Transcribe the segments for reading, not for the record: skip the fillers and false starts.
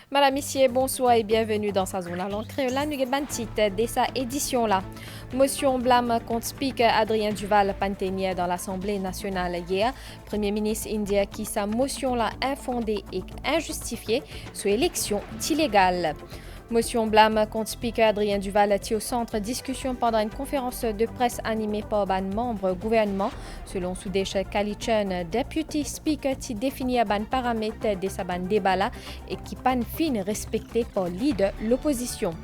Madame, Messieurs, bonsoir et bienvenue dans sa zone à langue créole. Nous avons titre de sa édition là. Motion blâme contre Speaker Adrien Duval Pantenier dans l'Assemblée nationale hier. Premier ministre indien qui sa motion là infondée et injustifiée sur élection illégale. Motion blâme contre Speaker Adrien Duval est au centre discussion pendant une conférence de presse animée par un membre gouvernement. Selon Sudesh Kalichan, Deputy Speaker qui définit un paramètre de sa débat et qui pan fin respecté par leader l'opposition.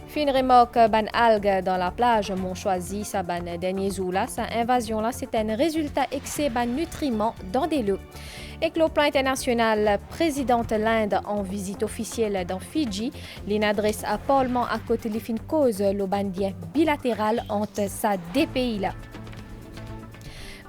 Fin remorque ban algue dans la plage m'ont choisi sa ban dernier jour là. Sa invasion là, c'est un résultat excès ban nutriments dans des lots. Et que le plan international, présidente l'Inde en visite officielle dans Fidji, l'adresse à Parlement à côté de fin cause le bandien bilatéral entre ces deux pays là.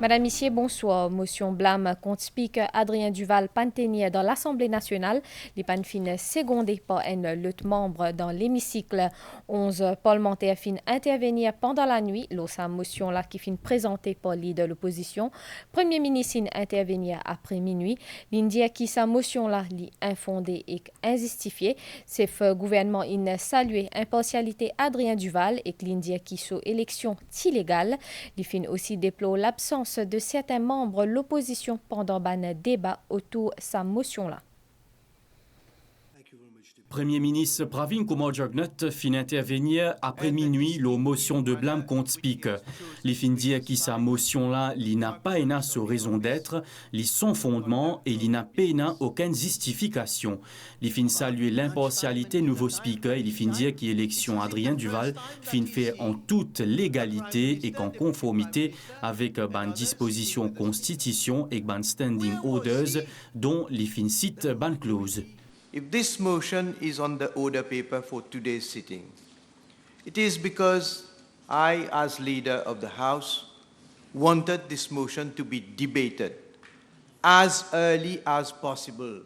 Madame, Messieurs, bonsoir. Motion blâme contre Speaker Adrien Duval Pantenier dans l'Assemblée nationale. Les panfines secondées par un autre membre dans l'hémicycle. 11 parlementaires fin intervenir pendant la nuit. Sa motion-là qui fin présentée par leader de l'opposition. Premier ministre intervenir après minuit. L'Indien qui sa motion-là infondée et injustifiée. C'est le gouvernement salué impartialité Adrien Duval et que l'Indien qui sous élection illégale. Il fin aussi déplore l'absence de certains membres de l'opposition pendant un débat autour de sa motion-là. Premier ministre Pravin Kumar Jugnauth fin intervenir après minuit la motion de blâme contre Speaker. Il fin dire que sa motion-là, il n'a pas une raison d'être, il son fondement et il n'a pas aucune justification. Il fin saluer l'impartialité nouveau Speaker et il fin dire que l'élection Adrien Duval fin fait en toute légalité et qu'en conformité avec ban disposition constitution et ban standing orders dont il fin cite ban clause. If this motion is on the order paper for today's sitting, it is because I, as leader of the House, wanted this motion to be debated as early as possible.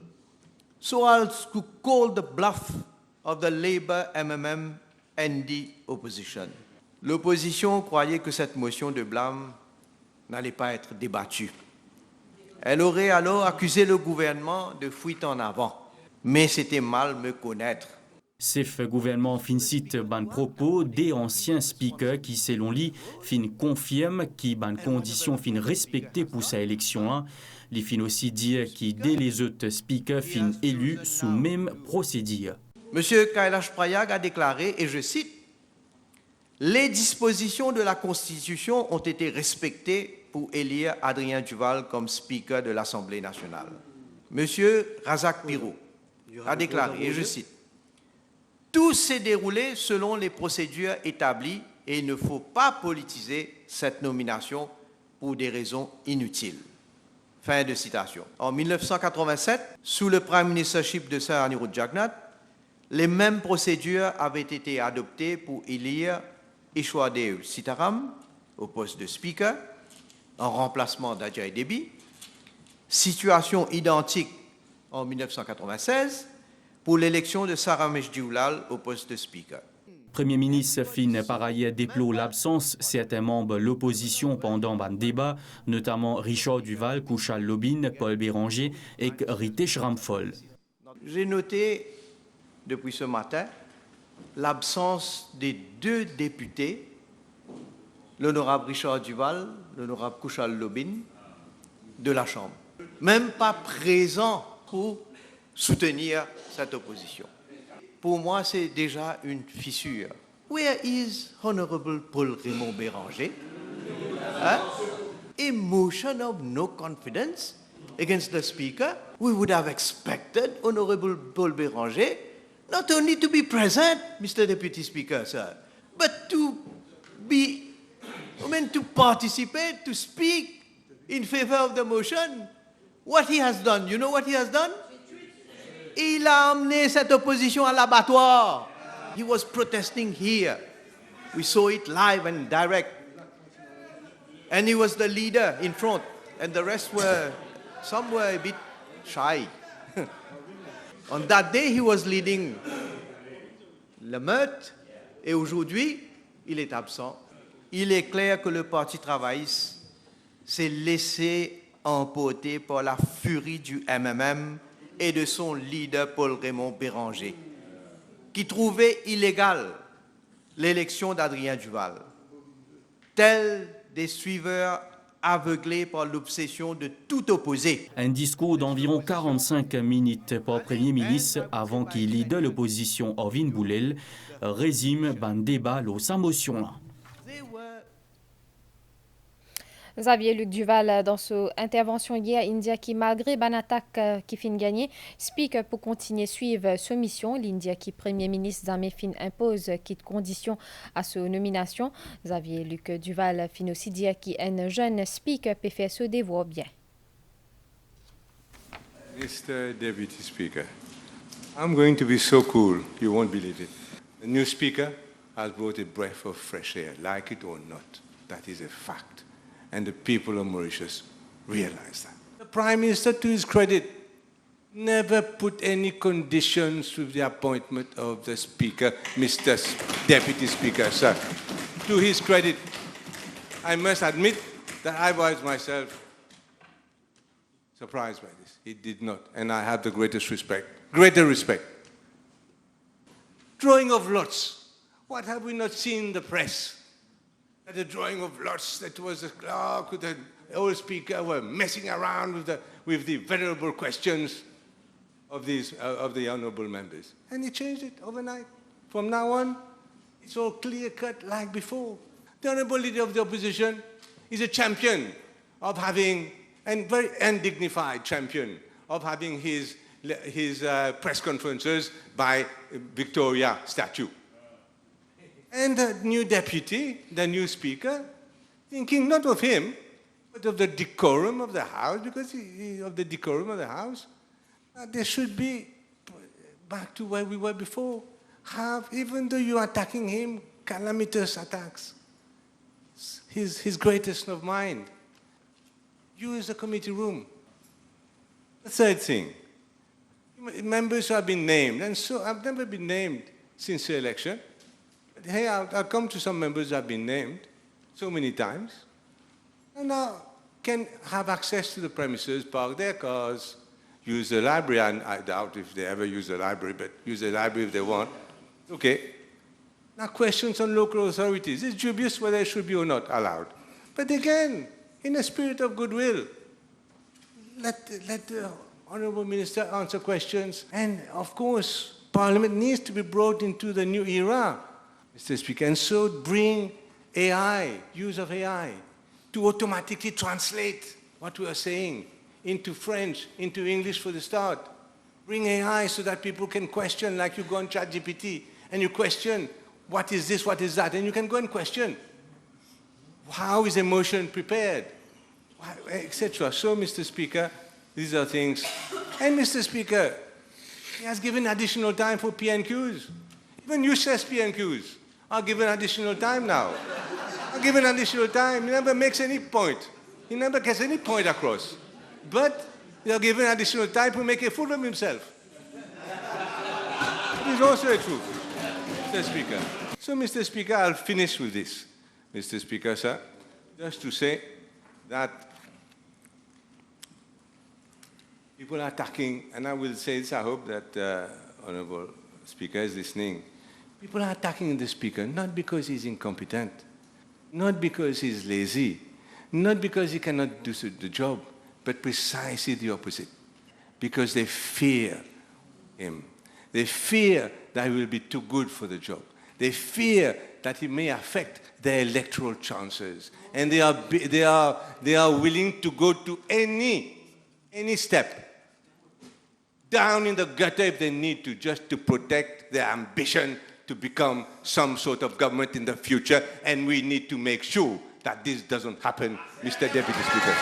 So I'll call the bluff of the Labour MMM ND opposition. L'opposition croyait que cette motion de blâme n'allait pas être débattue. Elle aurait alors accusé le gouvernement de fuite en avant. Mais c'était mal me connaître. C'est le gouvernement fin cite ban propos des anciens speakers qui, selon lui, fin confirme qui ban conditions fin respectées pour sa élection. Il fin aussi dire que dès les autres speakers fin élus sous même procédure. Monsieur Kailash Prayag a déclaré, et je cite, « Les dispositions de la Constitution ont été respectées pour élire Adrien Duval comme speaker de l'Assemblée nationale. » Monsieur Razak Pirot a déclaré, et je cite, « Tout s'est déroulé selon les procédures établies et il ne faut pas politiser cette nomination pour des raisons inutiles. » Fin de citation. En 1987, sous le Prime Ministership de Sir Anirudh Jagannath, les mêmes procédures avaient été adoptées pour élire Ishwadev Sitaram au poste de Speaker, en remplacement d'Ajay Debi. Situation identique en 1996 pour l'élection de Saramesh Djoulal au poste de Speaker. Premier ministre fin par ailleurs déplore l'absence certains membres de l'opposition pendant un débat, notamment Richard Duval, Kushal Lobin, Paul Béranger et Ritesh Ramphal. J'ai noté depuis ce matin l'absence des deux députés, l'honorable Richard Duval, l'honorable Kushal Lobin, de la Chambre. Même pas présents pour soutenir cette opposition. Pour moi, c'est déjà une fissure. Where is Honorable Paul Raymond Béranger? A motion of no confidence against the Speaker. We would have expected Honorable Paul Béranger not only to be present, Mr. Deputy Speaker, sir, but to be, to participate, to speak in favor of the motion. What he has done, you know what he has done? Il a amené cette opposition à l'abattoir. He was protesting here. We saw it live and direct. And he was the leader in front. And the rest were, some were a bit shy. On that day, he was leading le meute. Et aujourd'hui, il est absent. Il est clair que le Parti travailliste s'est laissé emporter par la furie du MMM et de son leader Paul-Raymond Béranger, qui trouvait illégale l'élection d'Adrien Duval, tels des suiveurs aveuglés par l'obsession de tout opposer. Un discours d'environ 45 minutes par Premier ministre avant qu'il leader l'opposition Ovin Boulel résume un débat sa motion. Xavier Luc Duval, dans son intervention hier, India qui, malgré une attaque qui fin gagné, speak pour continuer suivre sa mission. L'India qui, Premier ministre Zamé fin impose quitte conditions à sa nomination. Xavier Luc Duval fin aussi dire qu'il un jeune speak peut faire ce devoir bien. Mr. Deputy Speaker, I'm going to be so cool, you won't believe it. The new speaker has brought a breath of fresh air, like it or not. That is a fact. And the people of Mauritius realize that. The Prime Minister, to his credit, never put any conditions with the appointment of the Speaker, Mr. Deputy Speaker, sir. To his credit, I must admit that I was myself surprised by this. He did not, and I have the greatest respect, greater respect. Drawing of lots. What have we not seen in the press? At the drawing of lots, that was the clerk with the old speaker were messing around with the venerable questions of the honourable members. And he changed it overnight. From now on, it's all clear-cut like before. The honourable leader of the opposition is a champion of having, and very undignified champion, of having his press conferences by Victoria statue. And the new deputy, the new speaker, thinking not of him, but of the decorum of the House, because of the decorum of the House, there should be, back to where we were before, even though you are attacking him, calamitous attacks, his greatest of mind. Use the committee room. The third thing, members who have been named, and so I've never been named since the election. Hey, I'll come to some members who have been named so many times, and now can have access to the premises, park their cars, use the library, and I doubt if they ever use the library, but use the library if they want. Okay. Now questions on local authorities. It's dubious whether it should be or not allowed. But again, in a spirit of goodwill, let the Honourable Minister answer questions. And of course, Parliament needs to be brought into the new era, Mr. Speaker, and so bring AI, use of AI, to automatically translate what we are saying into French, into English for the start. Bring AI so that people can question, like you go on ChatGPT, and you question, what is this, what is that, and you can go and question. How is emotion prepared, etc. So, Mr. Speaker, these are things. And, Mr. Speaker, he has given additional time for PNQs. Even useless PNQs are given additional time now. Are given additional time. He never makes any point. He never gets any point across. But they are given additional time to make a fool of himself. It is also a truth, Mr. Speaker. So, Mr. Speaker, I'll finish with this, Mr. Speaker, sir, just to say that people are attacking, and I will say this, I hope that Honourable Speaker is listening. People are attacking the Speaker not because he's incompetent, not because he's lazy, not because he cannot do the job, but precisely the opposite. Because they fear him. They fear that he will be too good for the job. They fear that he may affect their electoral chances. And they are willing to go to any step down in the gutter if they need to, just to protect their ambition to become some sort of government in the future, and we need to make sure that this doesn't happen, Mr. Deputy Speaker.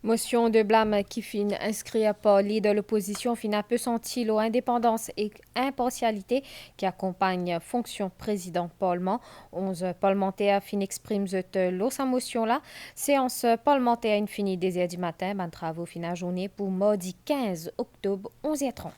Motion de blâme qui fin inscrite par leader de l'opposition fin un peu senti l'indépendance et impartialité qui accompagne fonction président Parlement. 11 parlementaires fin expriment sa motion là. Séance parlementaire infinie des heures du matin, ban travaux fin à journée pour mardi 15 octobre 11h30.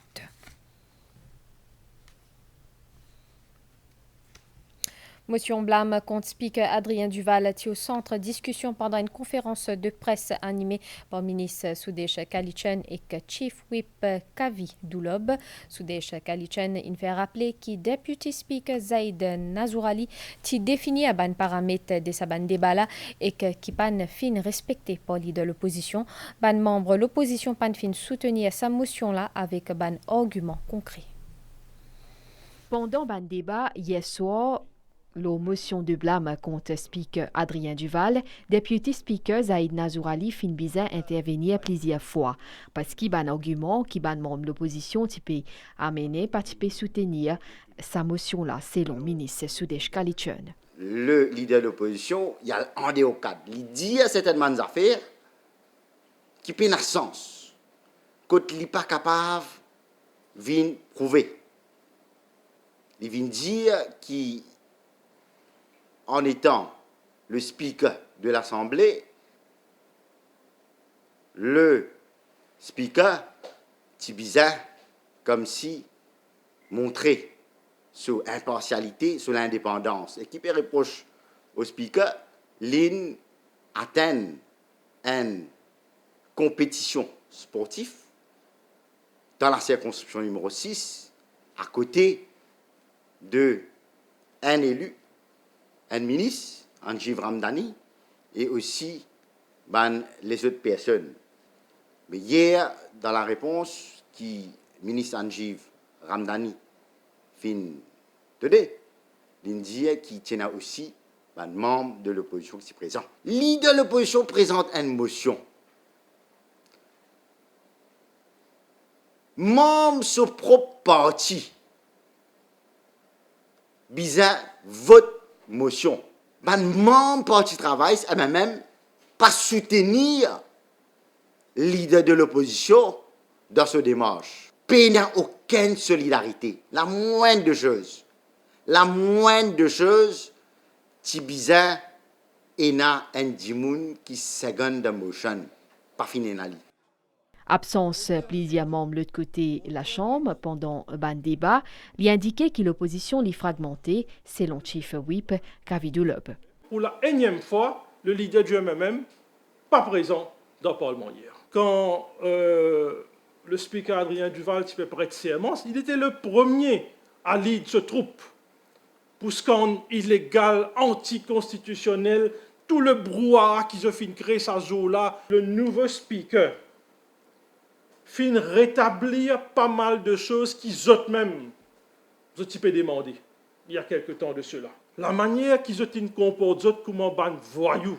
Motion blâme contre speaker Adrien Duval est au centre discussion pendant une conférence de presse animée par le ministre Sudesh Kalichen et Chief Whip Kavi Dulob. Sudesh Kalichen il fait rappeler que Deputy Speaker Zaid Nazourali qui définit un paramètre de sa ban débat et qui pan fin respecté par l'idée de l'opposition. Ban membre l'opposition pan fin soutenir sa motion là avec ban argument concret. Pendant ban débat hier soir, la motion de blâme contre Speaker Adrien Duval, Deputy Speaker Zaid Nazourali fin bizarre intervenir plusieurs fois parce qu'il y a un argument qui ban membre de l'opposition qui peut amener pas soutenir sa motion là selon le ministre Sudesh Kalichen. Le leader de l'opposition, il y a un des cadres. Il dit à certaines affaires qui n'ont pas de sens, quand il n'est pas capable de prouver. Il vient dire qu'en étant le speaker de l'Assemblée, le speaker, c'est bizarre, comme si montrer sur l'impartialité, sur l'indépendance. Et qui peut reprocher au speaker, l'in atteint une compétition sportive dans la circonscription numéro 6, à côté de un élu, un ministre, Anjiv Ramdani, et aussi les autres personnes. Mais hier, dans la réponse qui ministre Anjiv Ramdani fin donné, il dit qu'il tient aussi un membre de l'opposition qui est présent. Le leader de l'opposition présente une motion. Membre de son propre parti, bizarre, vote motion. Un membre parti travail, et même pas soutenir le leader de l'opposition dans ce démarche. Il n'y a aucune solidarité. La moindre de choses. La moindre de choses, c'est bizarre, il y a un dimoun qui seconde motion. Pas fini. Absence plusieurs membres de l'autre côté la Chambre pendant un débat, lui indiquait que l'opposition l'y fragmentée, selon Chief Whip Kavi Dulob. Pour la énième fois, le leader du MMM pas présent dans le Parlement hier. Quand le speaker Adrien Duval s'y prête serment, il était le premier à lead ce troupe pour scandale illégal, anticonstitutionnel, tout le brouhaha qui se fait créer sa zone-là. Le nouveau speaker fin rétablir pas mal de choses qu'ils ont même demandé il y a quelque temps de cela. La manière qu'ils ont comportent comme un voyou.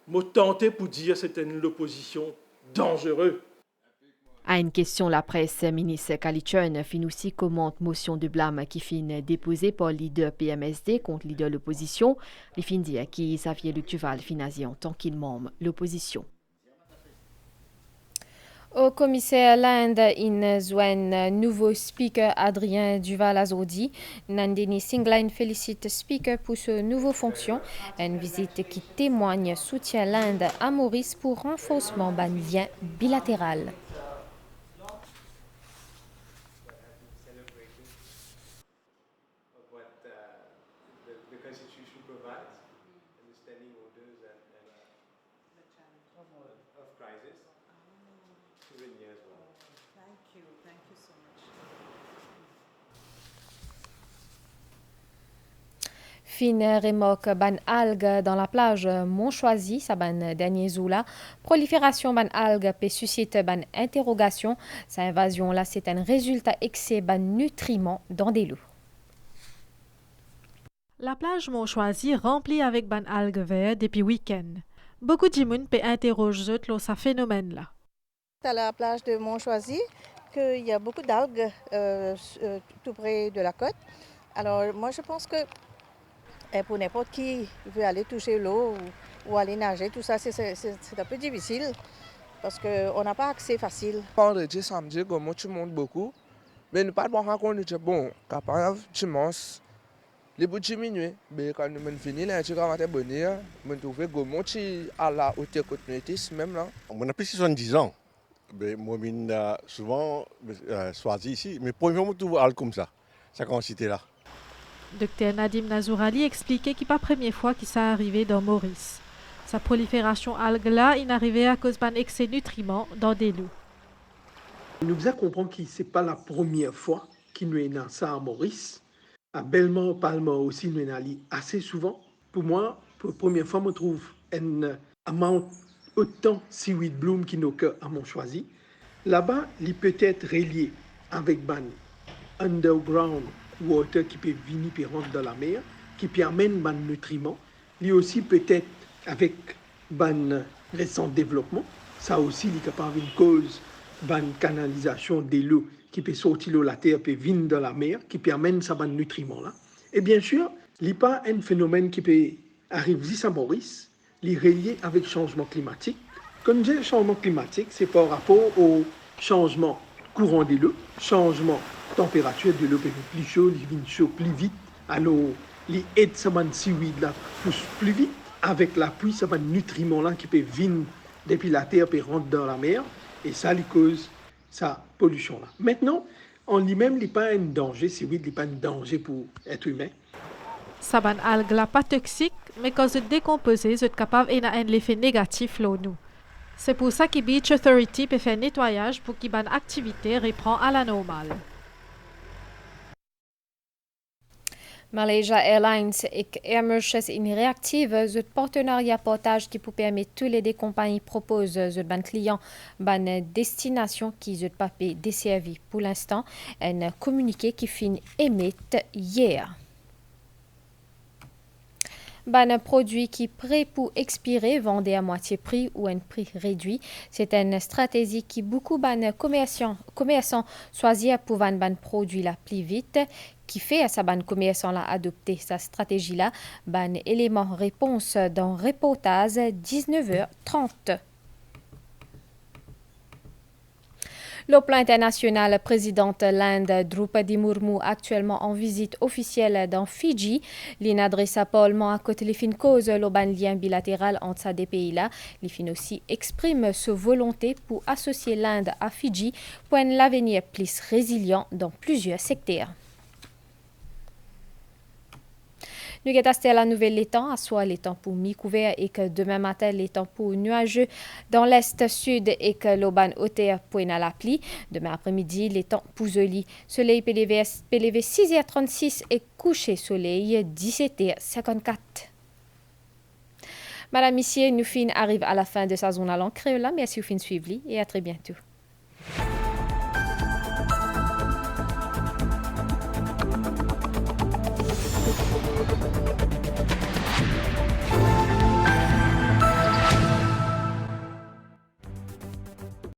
M'a tenté pour dire que c'était une opposition dangereuse. À une question, la presse, ministre Kalichen fin aussi commente motion de blâme qui fin déposée par le leader PMSD contre le leader de l'opposition. Il fin dire que Xavier Luc Duval fin agi en tant qu'il membre de l'opposition. Au commissaire l'Inde, in zwen nouveau speaker Adrien Duval Azodi. Nandini Singline félicite speaker pour ce nouveau fonction. Une visite qui témoigne soutien l'Inde à Maurice pour renforcement d'un lien bilatéral. Fin remorque ban algue dans la plage Montchoisi, sa ban dernier zoula. Prolifération ban algue peut susciter ban interrogation. Sa invasion là, c'est un résultat excès ban nutriments dans des lots. La plage Montchoisi remplie avec ban algues vertes depuis week-end. Beaucoup de gens peuvent interroger ce phénomène-là. À la plage de Montchoisi, qu'il y a beaucoup d'algues tout près de la côte. Alors moi je pense que pour n'importe qui veut aller toucher l'eau ou aller nager, tout ça c'est un peu difficile parce qu'on n'a pas accès facile. Vendredi, samedi, comme tout le monde beaucoup, mais nous ne pouvons pas raconter bon, capable dimanche. Les bouts diminuent, mais quand nous finissons, lundi, quand on est bonheur, nous trouvons que nous sommes à la hauteur de même là. On a plus de 70 ans. Mais moi, souvent choisi ici. Mais premièrement, tout va comme ça. Ça quand c'était là. Dr Nadim Nazourali expliquait qu'il n'est pas la première fois qu'il s'est arrivé dans Maurice. Sa prolifération algue là est arrivée à cause d'un excès de nutriments dans des lots. Nous devons comprendre que ce n'est pas la première fois qu'il nous est dans ça à Maurice. À Belmont, Palma aussi, nous sommes allés assez souvent. Pour moi, pour la première fois, je trouve un amount autant seaweed bloom qui nous à Montchoisy. Là-bas, il peut être relié avec un underground water qui peut venir et rentrer dans la mer, qui peut amener des nutriments. Il aussi peut-être avec un récent développement. Ça aussi, il est capable d'une cause une canalisation de l'eau qui peut sortir de la terre et venir dans la mer, qui peut amener ces nutriments-là. Et bien sûr, il n'y a pas un phénomène qui peut arriver ici à Maurice, il est relié avec le changement climatique. Quand je dis le changement climatique, c'est par rapport au changement courant de l'eau, changement température de l'eau plus chaud, il vient chaud plus vite, alors il aide ces seaweed-là pousse plus vite, avec l'appui, ces nutriments-là qui peuvent venir depuis la terre et rentrer dans la mer. Et ça lui cause sa pollution-là. Maintenant, en lui-même, il n'est pas un danger, c'est oui, il n'est pas un danger pour l'être humain. Ça ban algue là pas toxique, mais quand c'est décomposé, c'est capable d'avoir un effet négatif là nous. C'est pour ça que Beach Authority peut faire un nettoyage pour qu'il ban activité reprend à la normale. Malaysia Airlines et Air Mauritius une réactive de partenariat portage qui peut permettre tous les deux compagnies proposent de clients une destination qui ne pas desservie pour l'instant un communiqué qui finit émettre hier. Un produit qui est prêt pour expirer, vendé à moitié prix ou à un prix réduit. C'est une stratégie qui beaucoup de commerçants choisissent pour vendre un produit là plus vite, qui fait à sa commerçant là adopter sa stratégie là. Élément réponse dans reportage 19h30. Le plan international, présidente l'Inde Draupadi Murmu, actuellement en visite officielle dans Fidji, l'adresse à Parlement à côté les fins cause le lien bilatéral entre ces deux pays-là. Les fins aussi exprime sa volonté pour associer l'Inde à Fidji pour un avenir plus résilient dans plusieurs secteurs. Nous avons la nouvelle les temps, à soit les temps pour mi-couvert et que demain matin les temps pour nuageux dans l'est-sud et que l'auban hauteur pour la pluie. Demain après-midi les temps pour joli. Soleil PLV 6h36 et coucher soleil 17h54. Madame, Messieurs, nous fin arrive à la fin de sa zone à l'encre. Merci de suivre et à très bientôt.